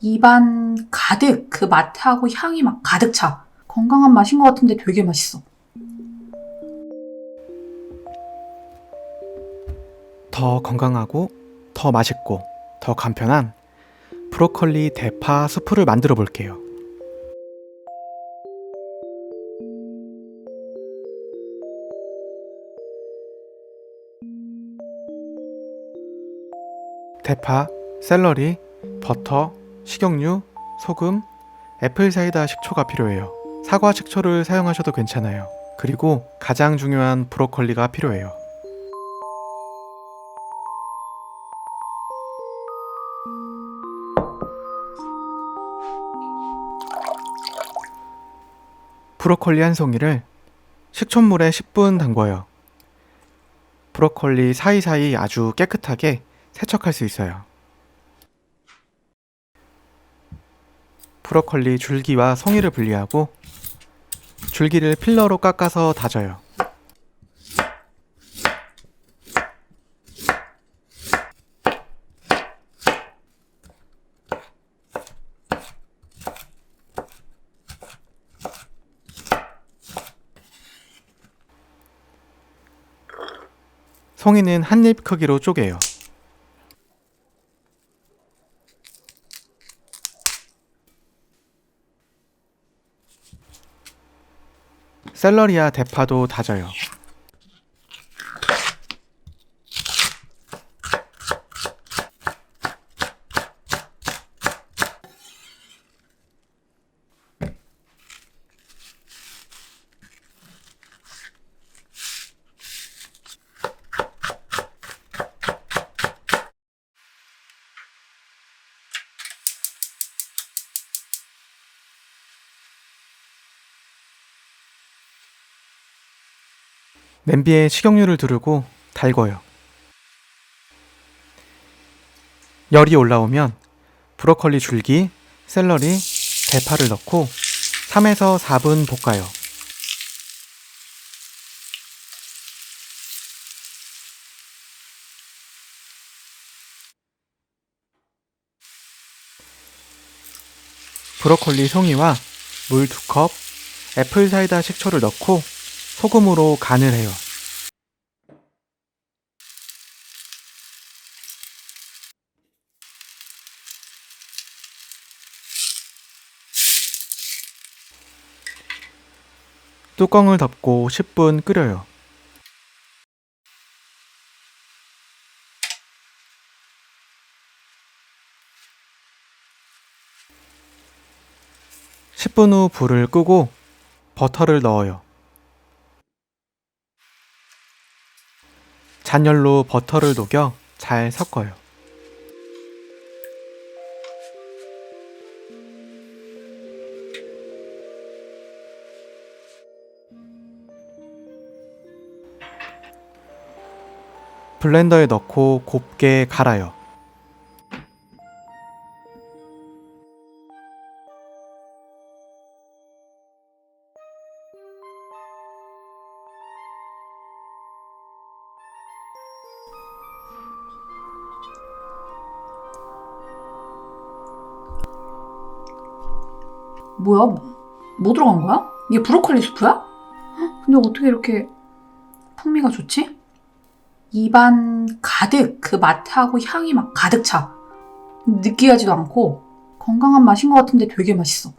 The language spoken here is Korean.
입안 가득 그 맛하고 향이 막 가득 차. 건강한 맛인 것 같은데 되게 맛있어. 더 건강하고 더 맛있고 더 간편한 브로콜리 대파 수프를 만들어 볼게요. 대파, 샐러리, 버터, 식용유, 소금, 애플사이다 식초가 필요해요. 사과 식초를 사용하셔도 괜찮아요. 그리고 가장 중요한 브로콜리가 필요해요. 브로콜리 한 송이를 식초물에 10분 담궈요. 브로콜리 사이사이 아주 깨끗하게 세척할 수 있어요. 브로콜리 줄기와 송이를 분리하고 줄기를 필러로 깎아서 다져요. 송이는 한 입 크기로 쪼개요. 샐러리와 대파도 다져요. 냄비에 식용유를 두르고 달궈요. 열이 올라오면 브로콜리 줄기, 샐러리, 대파를 넣고 3에서 4분 볶아요. 브로콜리 송이와 물 2컵, 애플사이다 식초를 넣고 소금으로 간을 해요. 뚜껑을 덮고 10분 끓여요. (10분) 후 불을 끄고 버터를 넣어요. 잔열로 버터를 녹여 잘 섞어요. 블렌더에 넣고 곱게 갈아요. 뭐야? 뭐 들어간 거야? 이게 브로콜리 수프야? 근데 어떻게 이렇게 풍미가 좋지? 입안 가득 그 맛하고 향이 막 가득 차. 느끼하지도 않고 건강한 맛인 것 같은데 되게 맛있어.